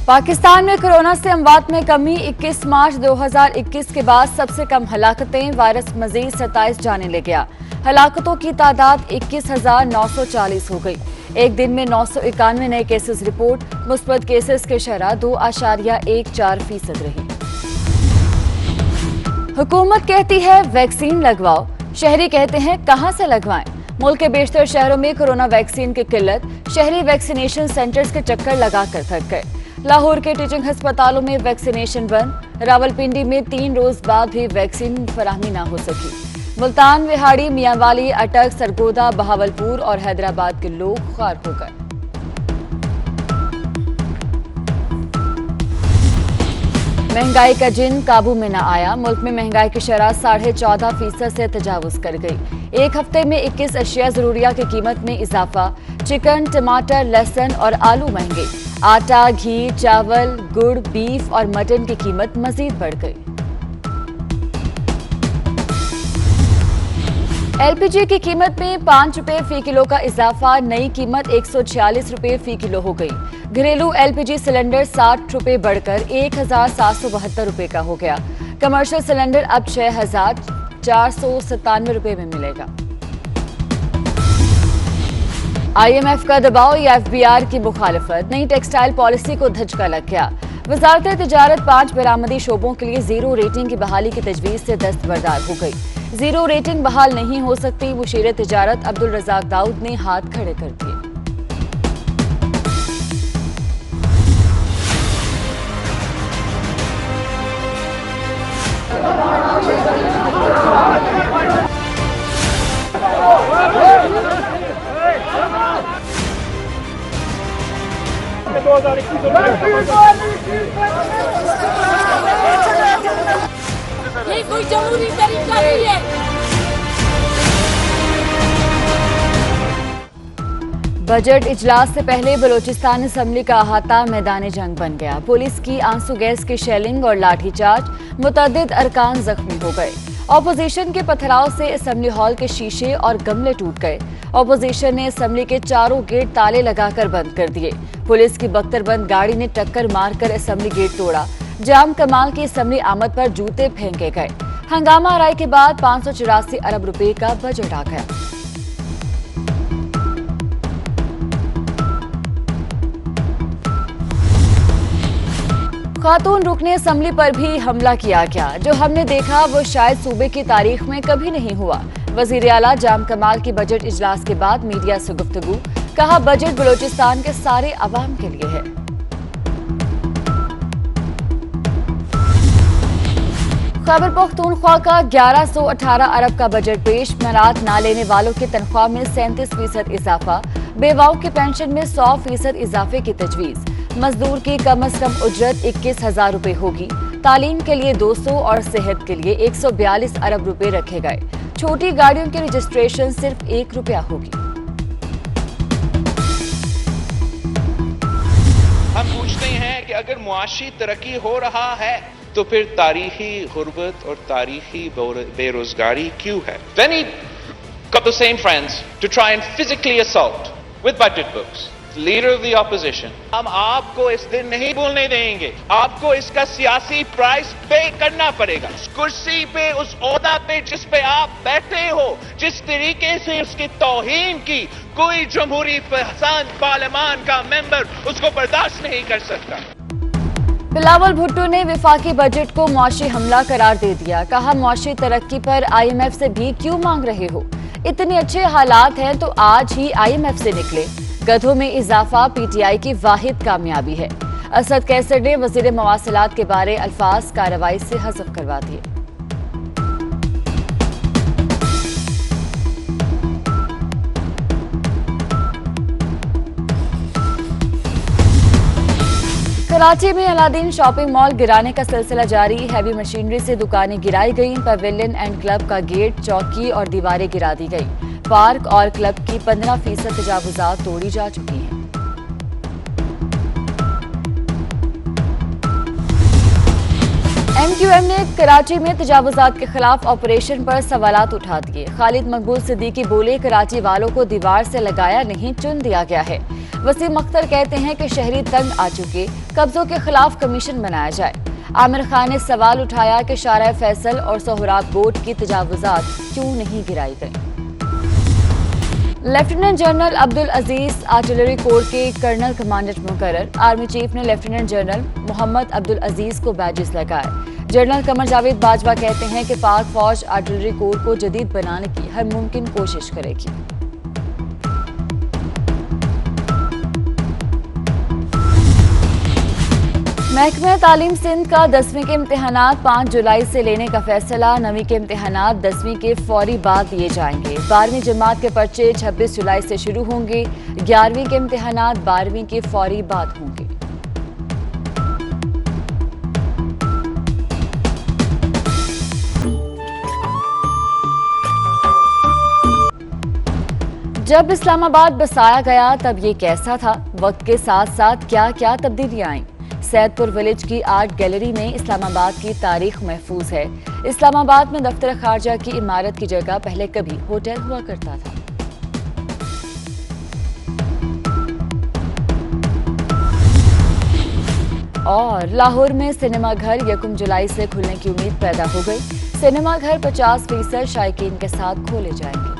पाकिस्तान में कोरोना से अमवात में कमी। 21 मार्च 2021 के बाद सबसे कम हलाकतें। वायरस मजीद 27 जाने ले गया। हलाकतों की तादाद 21,940 हो गई। एक दिन में 991 नए केसेस रिपोर्ट। मुस्बत केसेस की शरह 2.14% रही। हुकूमत कहती है वैक्सीन लगवाओ, शहरी कहते हैं कहां से लगवाएं। मुल्क के बेशतर शहरों में कोरोना वैक्सीन की किल्लत। शहरी वैक्सीनेशन सेंटर्स के चक्कर लगाकर थक गए। लाहौर के टीचिंग अस्पतालों में वैक्सीनेशन बंद। रावलपिंडी में 3 रोज बाद भी वैक्सीन फराहमी न हो सकी। मुल्तान, विहाड़ी, मियांवाली, अटक, सरगोदा, बहावलपुर और हैदराबाद के लोग ख्वार हो गए। महंगाई का जिन काबू में न आया। मुल्क में महंगाई की शरह 14.5% से तजावुज कर गई। एक हफ्ते में 21 अशिया जरूरिया की कीमत में इजाफा। चिकन, टमाटर, लहसुन और आलू महंगे। आटा, घी, चावल, गुड़, बीफ और मटन की कीमत मजीद बढ़ गई। एलपीजी की कीमत में 5 रुपए फी किलो का इजाफा। नई कीमत 146 रुपए फी किलो हो गई। घरेलू एलपीजी सिलेंडर 60 रुपए बढ़कर 1,772 रुपए का हो गया। कमर्शियल सिलेंडर अब 6,497 रुपए में मिलेगा। आईएमएफ का दबाव या एफबीआर की मुखालिफत। नई टेक्सटाइल पॉलिसी को धचका लग गया। वजारत तिजारत 5 बरामदी शोबों के लिए जीरो रेटिंग की बहाली की तजवीज से दस्तबरदार हो गई। जीरो रेटिंग बहाल नहीं हो सकती। मुशीर तिजारत अब्दुल रज़ाक दाऊद ने हाथ खड़े कर दिए। ये कोई जमहूरी तरीका नहीं है। बजट इजलास से पहले बलोचिस्तान असम्बली का अहाता मैदान जंग बन गया। पुलिस की आंसू गैस की शेलिंग और लाठीचार्ज। मुतअद्दिद अरकान जख्मी हो गए। ऑपोजिशन के पथराव से असम्बली हॉल के शीशे और गमले टूट गए। ऑपोजिशन ने असम्बली के चारों गेट ताले लगाकर बंद कर दिए। पुलिस की बख्तरबंद गाड़ी ने टक्कर मारकर असम्बली गेट तोड़ा। जाम कमाल की असम्बली आमद पर जूते फेंके गए। हंगामा आराई के बाद 584 अरब रुपए का बजट आ गया। खातून रुकने असम्बली पर भी हमला किया गया। जो हमने देखा वो शायद सूबे की तारीख में कभी नहीं हुआ। वजीर आला जाम कमाल की बजट इजलास के बाद मीडिया से गुफ्तगू। कहा बजट बलोचिस्तान के सारे अवाम के लिए है। खैबर पख्तूनख्वा का 1118 अरब का बजट पेश। मराद ना लेने वालों की तनख्वाह में 37% इजाफा। बेवाओं की पेंशन में 100% इजाफे की तजवीज। मजदूर की कम अज कम उजरत 21,000 रुपए होगी। तालीम के लिए 200 और सेहत के लिए 142 अरब रुपए रखे गए। छोटी गाड़ियों की रजिस्ट्रेशन सिर्फ 1 रुपया होगी। हम पूछते हैं कि अगर मुआशी तरक्की हो रहा है तो फिर तारीखी गुर्बत और तारीखी बेरोजगारी क्यों है? Then he got the same friends to try and physically assault with budget books. Leader of the opposition. हम आपको इस दिन नहीं बोलने देंगे। आपको इसका सियासी प्राइस पे करना पड़ेगा। उस कुर्सी पे, उस ओहदा पे जिस पे आप बैठे हो, जिस तरीके से उसकी तौहीन की, कोई जमहूरी पसंद पार्लियामान का मेंबर उसको बर्दाश्त नहीं कर सकता। बिलावल भुट्टो ने विफाकी बजट को मुआशी हमला करार दे दिया। कहा मुआशी तरक्की पर आईएमएफ से भी क्यों मांग रहे हो? इतने अच्छे हालात हैं तो आज ही आईएमएफ से निकले। गधों में इजाफा पीटीआई की वाहिद कामयाबी है। असद कैसर ने वजीर मवासिलात के बारे अल्फाज कार्रवाई से हज़फ करवा दिए। कराची में अलादीन शॉपिंग मॉल गिराने का सिलसिला जारी। हैवी मशीनरी से दुकानें गिराई गईं। पवेलियन एंड क्लब का गेट, चौकी और दीवारें गिरा दी गई। पार्क और क्लब की 15% तजावुजात तोड़ी जा चुकी हैं। एमक्यूएम ने कराची में तजावुजात के खिलाफ ऑपरेशन पर सवालात उठा दिए। खालिद मकबूल सिद्दीकी बोले कराची वालों को दीवार से लगाया नहीं चुन दिया गया है। वसीम अख्तर कहते हैं कि शहरी तंग आ चुके, कब्जों के खिलाफ कमीशन बनाया जाए। आमिर खान ने सवाल उठाया कि शारा फैसल और सोहराब बोर्ड की तजावुजात क्यों नहीं गिराई गई। लेफ्टिनेंट जनरल अब्दुल अजीज आर्टिलरी कोर के कर्नल कमांडेंट मुकर्रर। आर्मी चीफ ने लेफ्टिनेंट जनरल मोहम्मद अब्दुल अजीज को बैजेस लगाए। जनरल कमर जावेद बाजवा कहते हैं कि पाक फौज आर्टिलरी कोर को जदीद बनाने की हर मुमकिन कोशिश करेगी। महकमा तालीम सिंध का 10वीं के इम्तिहानात 5 जुलाई से लेने का फैसला। 9वीं के इम्तिहानात 10वीं के फौरी बाद दिए जाएंगे। 12वीं जमात के पर्चे 26 जुलाई से शुरू होंगे। 11वीं के इम्तिहानात 12वीं के फौरी बाद होंगे। जब इस्लामाबाद बसाया गया तब ये कैसा था? वक्त के साथ साथ क्या क्या तब्दीलियां आईं? सैदपुर विलेज की आर्ट गैलरी में इस्लामाबाद की तारीख महफूज है। इस्लामाबाद में दफ्तर खारजा की इमारत की जगह पहले कभी होटल हुआ करता था। और लाहौर में सिनेमा घर 1 जुलाई से खुलने की उम्मीद पैदा हो गई। सिनेमा घर 50% शायकीन के साथ खोले जाएंगे।